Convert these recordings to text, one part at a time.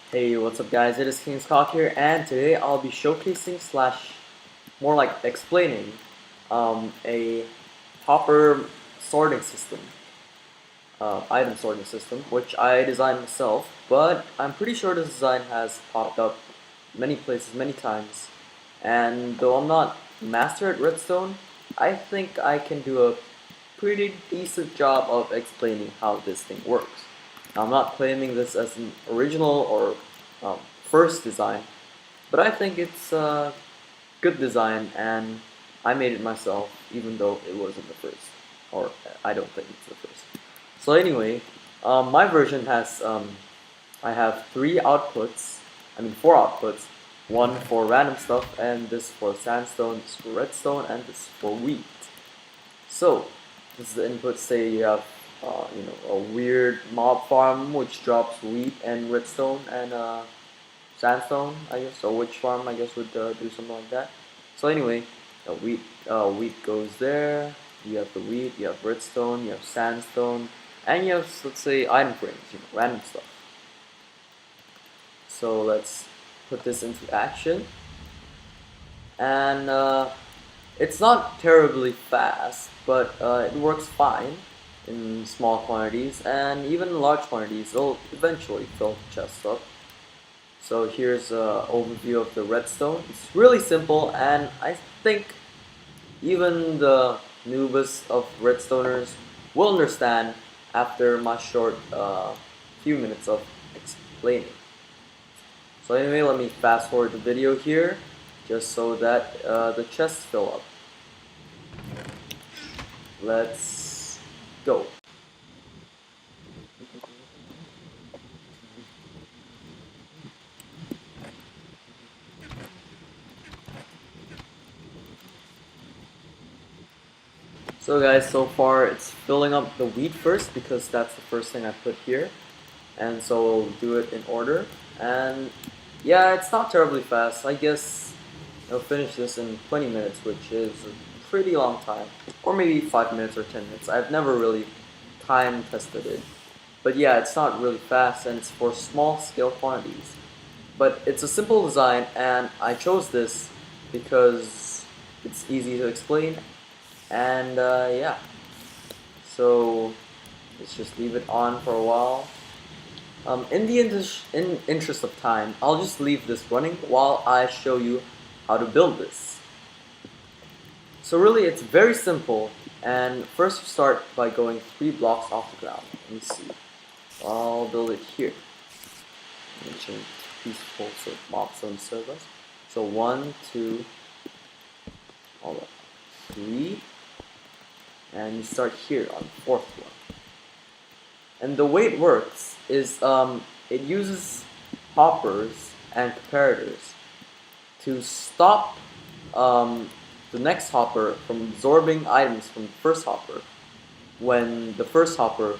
Hey, what's up guys, it is Kingscock here, and today I'll be showcasing slash more like explaining a hopper sorting system, item sorting system, which I designed myself, but I'm pretty sure this design has popped up many places, many times, and though I'm not master at redstone, I think I can do a pretty decent job of explaining how this thing works. I'm not claiming this as an original or first design, but I think it's a good design and I made it myself even though it wasn't the first, or I don't think it's the first. So anyway, my version has, I have four outputs, one for random stuff and this for sandstone, this for redstone, and this for wheat. So, this is the input. Say you have, a weird mob farm which drops wheat and redstone and sandstone, I guess. So which farm, I guess, would do something like that. So anyway, wheat goes there. You have the wheat, you have redstone, you have sandstone, and you have, let's say, item frames, random stuff. So let's put this into action, and it's not terribly fast, but it works fine in small quantities, and even in large quantities, it'll eventually fill the chest up. So here's an overview of the redstone. It's really simple, and I think even the noobest of redstoners will understand after my short few minutes of explaining. So anyway, let me fast forward the video here, just so that the chests fill up. Let's go. So guys, so far it's filling up the wheat first because that's the first thing I put here, and so we'll do it in order. And yeah, it's not terribly fast. I guess I'll finish this in 20 minutes, which is a pretty long time, or maybe 5 minutes or 10 minutes. I've never really time tested it, but yeah, it's not really fast and it's for small scale quantities. But it's a simple design, and I chose this because it's easy to explain. And yeah, so let's just leave it on for a while. In the interest of time, I'll just leave this running while I show you how to build this. So really, it's very simple. And first, you start by going 3 blocks off the ground. Let me see. I'll build it here. Mention peaceful so mobs don't serve us. So 1, 2, all right, 3. And you start here on the 4th one. And the way it works is it uses hoppers and comparators to stop the next hopper from absorbing items from the first hopper when the first hopper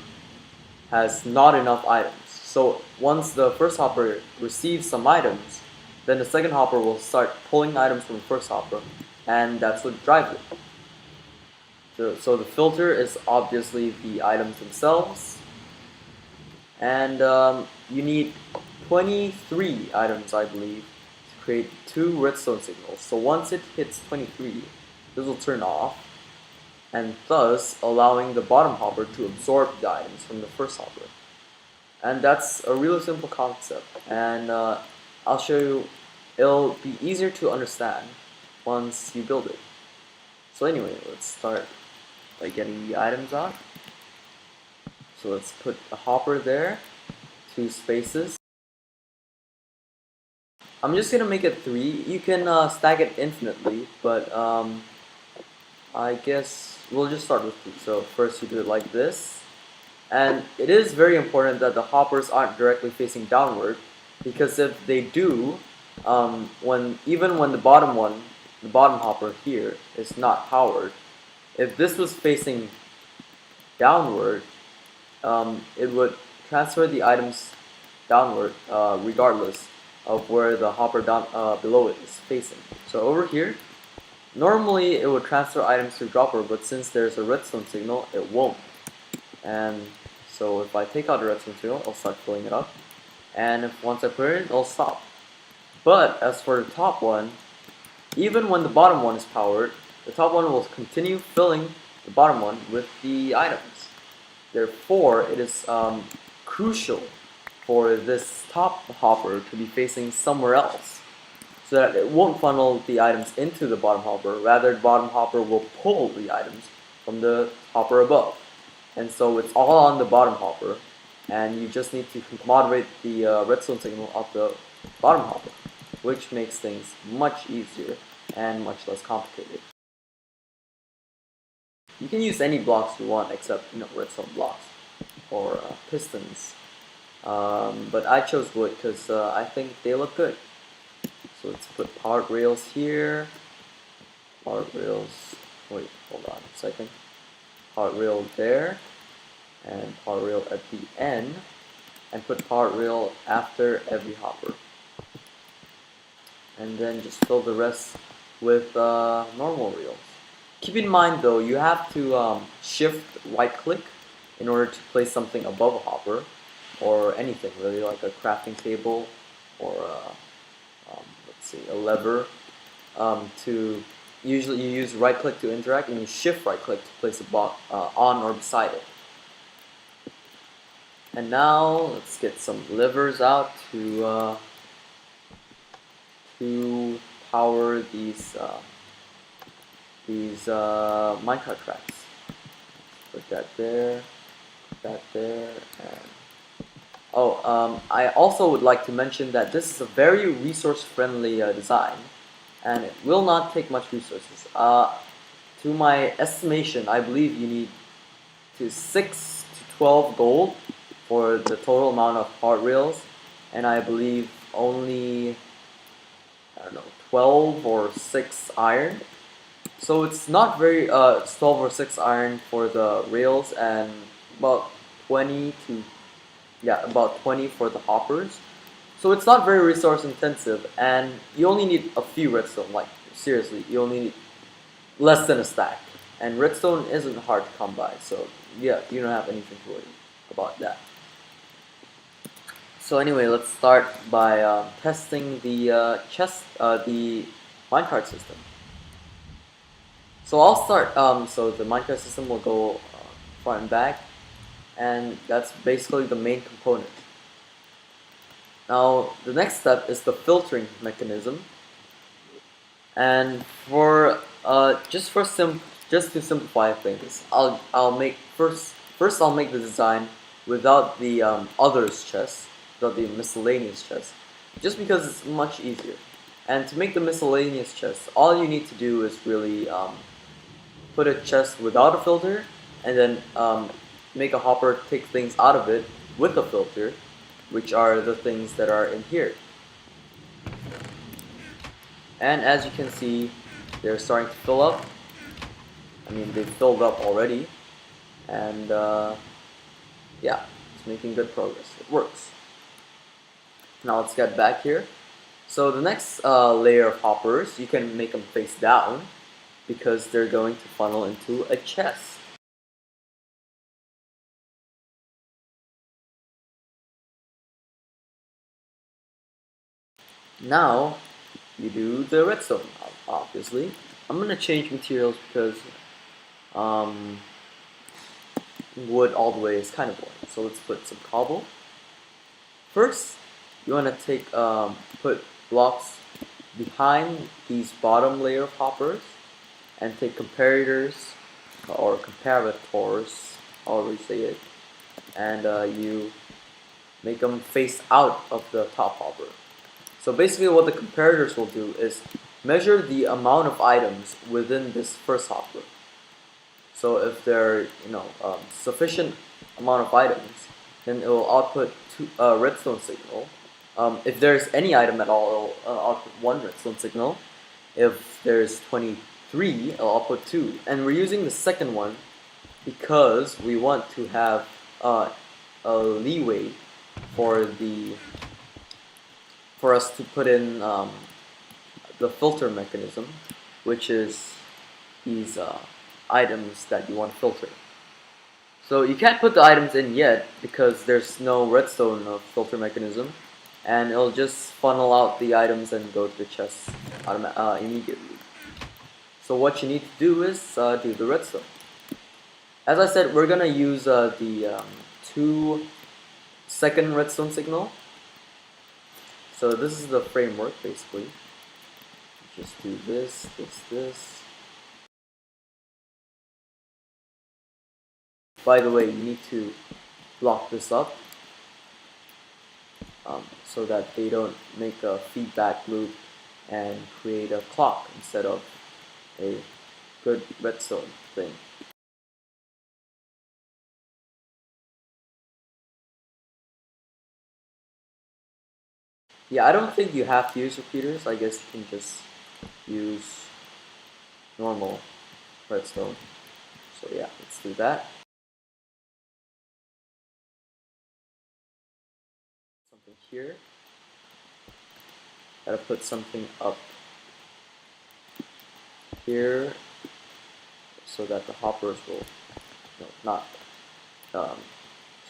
has not enough items. So once the first hopper receives some items, then the second hopper will start pulling items from the first hopper, and that's what drives it. So the filter is obviously the items themselves, and you need 23 items, I believe, to create 2 redstone signals. So once it hits 23, this will turn off, and thus allowing the bottom hopper to absorb the items from the first hopper. And that's a really simple concept, and I'll show you. It'll be easier to understand once you build it. So anyway, let's start by getting the items out. So let's put a hopper there, 2 spaces. I'm just gonna make it 3. You can stack it infinitely, but I guess we'll just start with 3. So first you do it like this, and it is very important that the hoppers aren't directly facing downward, because if they do, even when the bottom hopper here is not powered, if this was facing downward, it would transfer the items downward regardless of where the hopper down below it is facing. So over here, normally it would transfer items to dropper, but since there's a redstone signal, it won't. And so if I take out the redstone signal, I'll start filling it up. and if once I put it in, it'll stop. But as for the top one, even when the bottom one is powered, the top one will continue filling the bottom one with the items. Therefore, it is crucial for this top hopper to be facing somewhere else, so that it won't funnel the items into the bottom hopper. Rather, the bottom hopper will pull the items from the hopper above. And so it's all on the bottom hopper, and you just need to moderate the redstone signal of the bottom hopper, which makes things much easier and much less complicated. You can use any blocks you want except redstone blocks or pistons, but I chose wood because I think they look good. So let's put powered rails here. Powered rails. Wait, hold on a second. Powered rail there, and powered rail at the end, and put powered rail after every hopper. And then just fill the rest with normal rails. Keep in mind though, you have to shift right click in order to place something above a hopper, or anything really, like a crafting table or let's see, a lever. To usually you use right click to interact, and you shift right click to place a block on or beside it. And now let's get some levers out to power these minecart tracks. Put that there, put that there, and I also would like to mention that this is a very resource-friendly design, and it will not take much resources. To my estimation, I believe you need 6 to 12 gold for the total amount of hard rails, and I believe only, I don't know, 12 or 6 iron. So it's not very, it's 12 or 6 iron for the rails, and about 20 for the hoppers. So it's not very resource intensive, and you only need a few redstone. Like, seriously, you only need less than a stack. And redstone isn't hard to come by, so yeah, you don't have anything to worry about that. So anyway, let's start by testing the the minecart system. So I'll start. So the minecart system will go front and back, and that's basically the main component. Now the next step is the filtering mechanism, and for just to simplify things, I'll make first I'll make the design without the others chest, without the miscellaneous chest, just because it's much easier. And to make the miscellaneous chest, all you need to do is really put a chest without a filter, and then make a hopper take things out of it with a filter, which are the things that are in here. And as you can see, they're starting to fill up. I mean, they've filled up already, and yeah, it's making good progress. It works. Now let's get back here. So the next layer of hoppers, you can make them face down, because they're going to funnel into a chest. Now you do the redstone, obviously. I'm gonna change materials because wood all the way is kind of boring. So let's put some cobble. First, you want to put blocks behind these bottom layer of hoppers, and take comparators or comparators, however you say it, and you make them face out of the top hopper. So basically what the comparators will do is measure the amount of items within this first hopper. So if there are sufficient amount of items, then it will output a redstone signal. If there's any item at all, it will output 1 redstone signal. If there's 23, it'll output 2. And we're using the second one because we want to have a leeway for us to put in the filter mechanism, which is these items that you want to filter. So you can't put the items in yet because there's no redstone filter mechanism, and it'll just funnel out the items and go to the chest immediately. So what you need to do is do the redstone. As I said, we're gonna use the 2-second redstone signal. So this is the framework basically. Just do this, this. By the way, you need to block this up so that they don't make a feedback loop and create a clock instead of a good redstone thing. Yeah, I don't think you have to use repeaters. I guess you can just use normal redstone. So yeah, let's do that. Something here. Gotta put something up here so that the hoppers will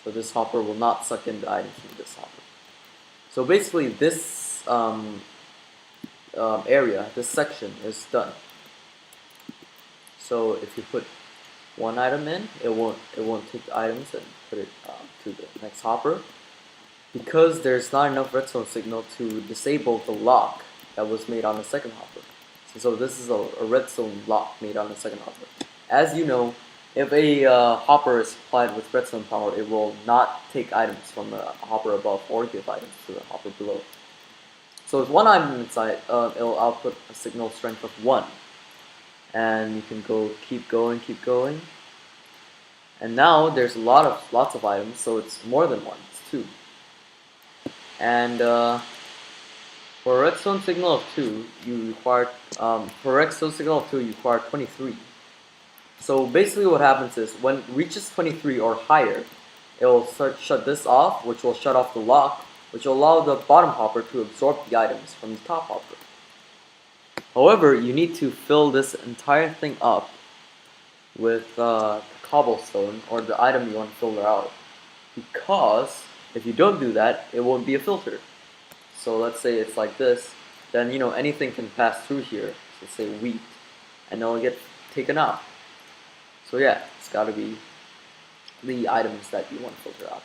so this hopper will not suck in the items from this hopper. So basically this area, this section is done. So if you put one item in, it won't take the items and put it to the next hopper, because there's not enough redstone signal to disable the lock that was made on the second hopper. So this is a redstone lock made on the second hopper. As you know, if a hopper is supplied with redstone power, it will not take items from the hopper above or give items to the hopper below. So with one item inside, it'll output a signal strength of 1. And you can keep going. And now there's lots of items, so it's more than 1, it's 2. And for a redstone signal of 2, you require 23. So basically what happens is, when it reaches 23 or higher, it will shut this off, which will shut off the lock, which will allow the bottom hopper to absorb the items from the top hopper. However, you need to fill this entire thing up with cobblestone, or the item you want to filter out, because if you don't do that, it won't be a filter. So let's say it's like this, then anything can pass through here. So let's say wheat, and it'll get taken out. So yeah, it's got to be the items that you want to filter out.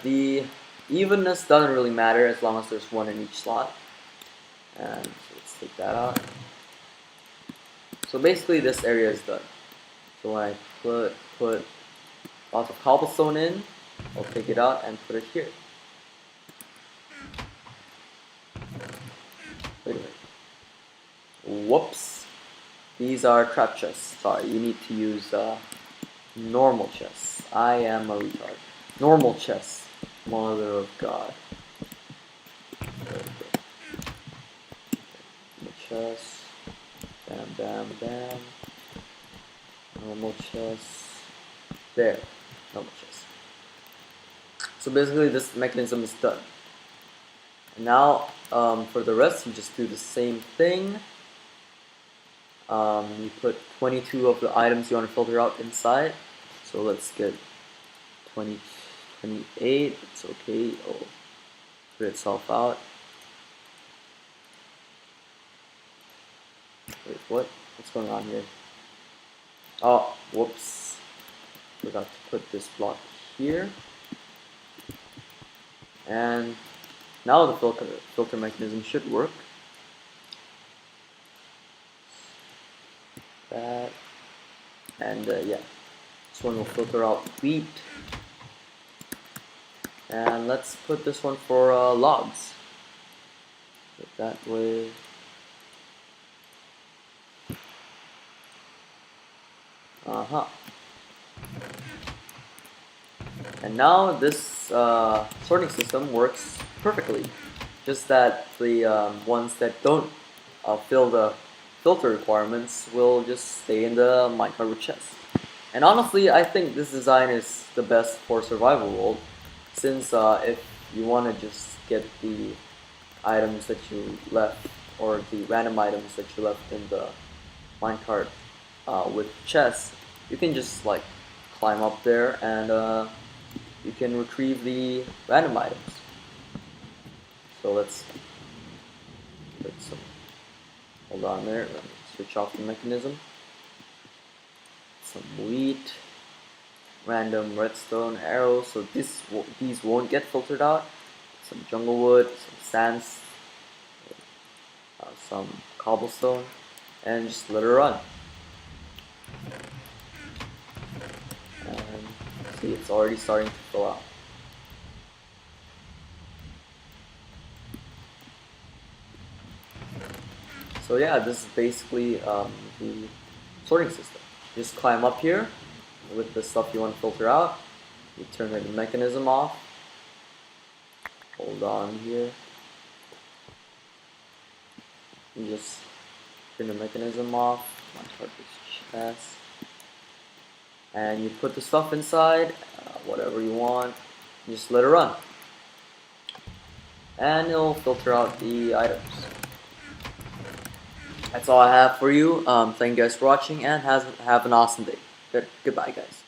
The evenness doesn't really matter as long as there's 1 in each slot. And so let's take that out. So basically this area is done. So when I put lots of cobblestone in, I'll take it out and put it here. Wait a minute. Whoops. These are trap chests. Sorry, you need to use normal chests. I am a retard. Normal chests. Mother of God. Chest. Bam. Normal chest. There. Normal chest. So basically this mechanism is done. And now for the rest, you just do the same thing. You put 22 of the items you want to filter out inside. So let's get 28. It's okay. It'll put itself out. Wait, what? What's going on here? Oh, whoops. Forgot to put this block here. And now the filter mechanism should work. That. And yeah, this one will filter out wheat. And let's put this one for logs. Put that way. And now this sorting system works perfectly. Just that the ones that don't fill the filter requirements will just stay in the minecart chest. And honestly, I think this design is the best for survival world, since if you want to just get the items that you left, or the random items that you left in the minecart with chests, you can just like climb up there and you can retrieve the random items. So let's hold on there. Let me switch off the mechanism. Some wheat, random redstone arrows. So these won't get filtered out. Some jungle wood, some sands, some cobblestone, and just let it run. And see, it's already starting to fill out. So yeah, this is basically the sorting system. Just climb up here with the stuff you want to filter out. You turn the mechanism off. Hold on here. You just turn the mechanism off. My target's chest. And you put the stuff inside, whatever you want. Just let it run. And it'll filter out the items. That's all I have for you. Thank you guys for watching, and have an awesome day. Goodbye, guys.